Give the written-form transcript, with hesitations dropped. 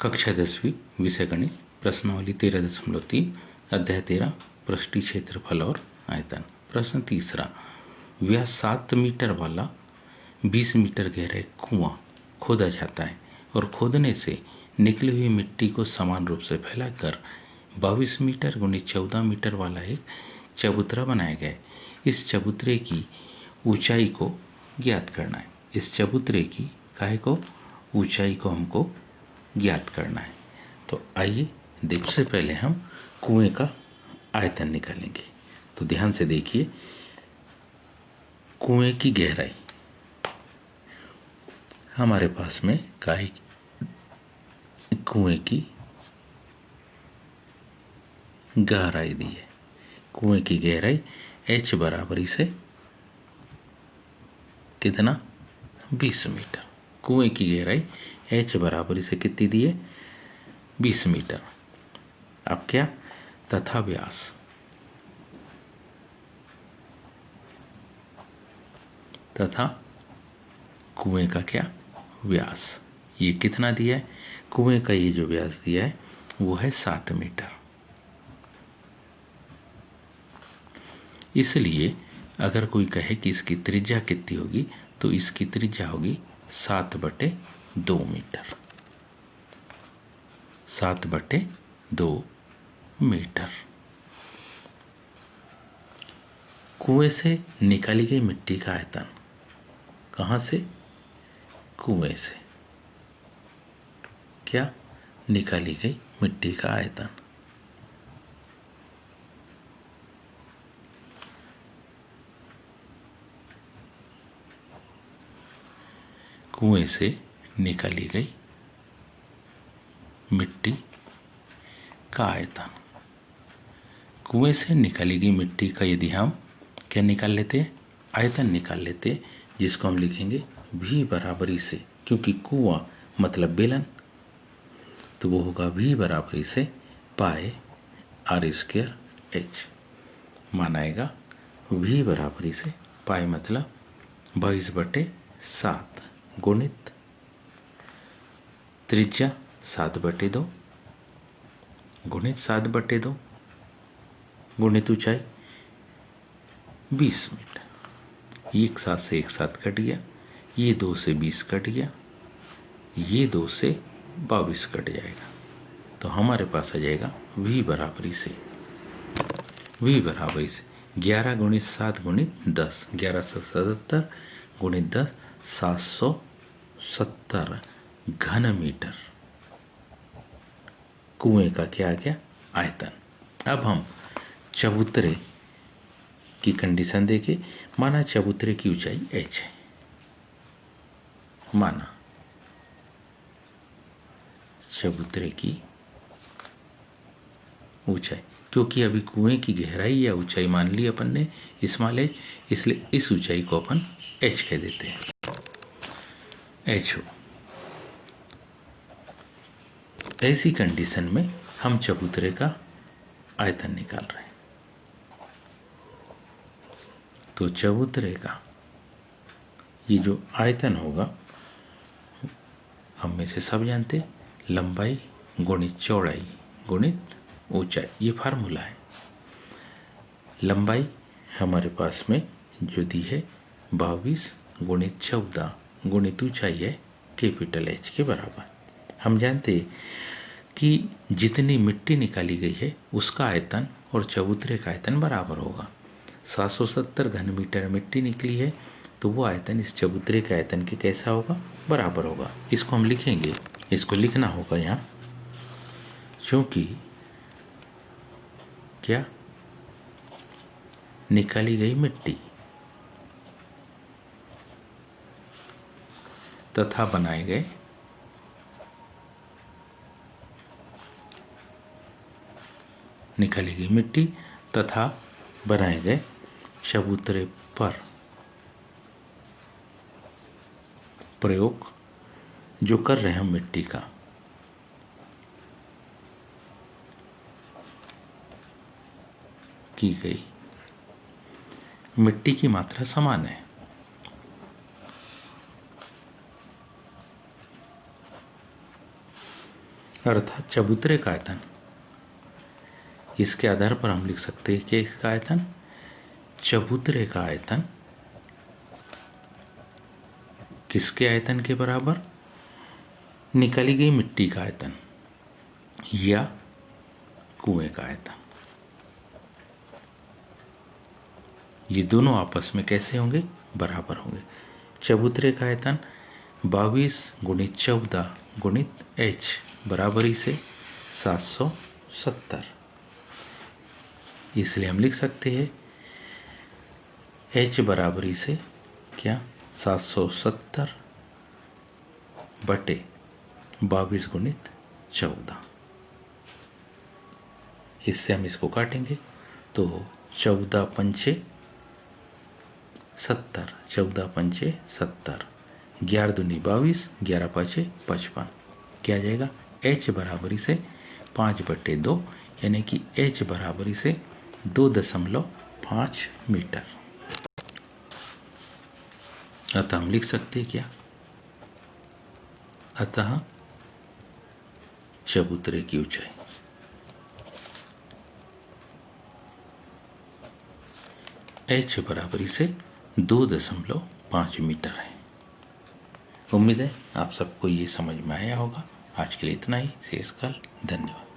कक्षा 10वीं विषय गणित प्रश्नावली 13.3 अध्याय 13 पृष्ठीय क्षेत्रफल और आयतन। प्रश्न तीसरा, व्यास 7 मीटर वाला 20 मीटर गहरा कुआं खोदा जाता है और खोदने से निकली हुई मिट्टी को समान रूप से फैलाकर 22 मीटर गुणित 14 मीटर वाला एक चबूतरा बनाया गया है। इस चबूतरे की ऊंचाई को ज्ञात करना है। इस चबूतरे की काहे को ऊंचाई को हमको ज्ञात करना है। तो आइए देख, सबसे पहले हम कुएं का आयतन निकालेंगे। तो ध्यान से देखिए, कुएं की गहराई हमारे पास में काहे कुएं की गहराई दी है। कुएं की गहराई h बराबरी से कितना 20 मीटर। कुएं की गहराई h बराबरी से कितनी दी है 20 मीटर। अब क्या, तथा व्यास तथा कुएं का क्या व्यास, ये कितना दिया है, कुएं का ये जो व्यास दिया है वो है 7 मीटर। इसलिए अगर कोई कहे कि इसकी त्रिज्या कितनी होगी तो इसकी त्रिज्या होगी 7/2 मीटर। 7/2 मीटर। कुएं से निकाली गई मिट्टी का आयतन, कहाँ से, कुएं से क्या निकाली गई मिट्टी का आयतन। कुएं से निकाली गई मिट्टी का आयतन। कुएं से निकाली गई मिट्टी का यदि हम क्या निकाल लेते हैं, आयतन निकाल लेते हैं, जिसको हम लिखेंगे v बराबरी से, क्योंकि कुआं मतलब बेलन, तो वो होगा v बराबरी से पाए r² h। मानाएगा v बराबरी से पाए मतलब 22/7 गुणित त्रिज्या 7/2 गुणित 7/2 गुणित ऊंचाई 20 मीटर। एक साथ से एक साथ कट गया, ये 2 से 20 कट गया, ये 2 से 22 कट जाएगा। तो हमारे पास आ जाएगा v बराबरी से 11 गुणित 7 गुणित 10, 1177 गुणित 10 770 घन मीटर कुएं का क्या आ गया आयतन। अब हम चबूतरे की कंडीशन देके, माना चबूतरे की ऊंचाई h है, माना चबूतरे की ऊंचाई, क्योंकि अभी कुएं की गहराई या ऊंचाई मान ली अपन ने स्मॉल h, इसलिए इस ऊंचाई को अपन h कह देते हैं, h हो। ऐसी कंडीशन में हम चबूतरे का आयतन निकाल रहे हैं। तो चबूतरे का ये जो आयतन होगा, हम में से सब जानते हैं, लंबाई गुणित चौड़ाई गुणित ऊंचाई, ये फार्मूला है। लंबाई हमारे पास में जो दी है 22 गुणित 14 गुणित ऊंचाई है कैपिटल H के बराबर। हम जानते हैं कि जितनी मिट्टी निकाली गई है उसका आयतन और चबूतरे का आयतन बराबर होगा। 770 घन मीटर मिट्टी निकली है, तो वो आयतन इस चबूतरे के आयतन के कैसा होगा, बराबर होगा। इसको हम लिखेंगे, इसको लिखना होगा यहाँ, क्योंकि क्या निकाली गई मिट्टी तथा बनाए गए निकाली गई मिट्टी तथा बनाए गए चबूतरे पर प्रयोग जो कर रहे हैं हम मिट्टी का, की गई मिट्टी की मात्रा समान है। अर्थात चबूतरे का आयतन। इसके आधार पर हम लिख सकते हैं कि इसका आयतन, चबूतरे का आयतन किसके आयतन के बराबर? निकाली गई मिट्टी का आयतन या कुएं का आयतन। ये दोनों आपस में कैसे होंगे? बराबर होंगे। चबूतरे का आयतन 22 गुणित 14 गुणित h बराबरी से 770। इसलिए हम लिख सकते हैं h बराबरी से क्या? 770 बटे 22 गुणित 14। इससे हम इसको काटेंगे तो 14 पंचे 70, 14 पंचे 70, 11 दूनी 22, 11 पाँचे 55। क्या आ जाएगा? h बराबरी से 5/2 यानी कि h बराबरी से 2.5 मीटर। अतः हम लिख सकते हैं क्या? अतः चबूतरे की ऊंचाई h बराबरी से 2.5 मीटर है। उम्मीद है आप सबको ये समझ में आया होगा। आज के लिए इतना ही। शेष कल। धन्यवाद।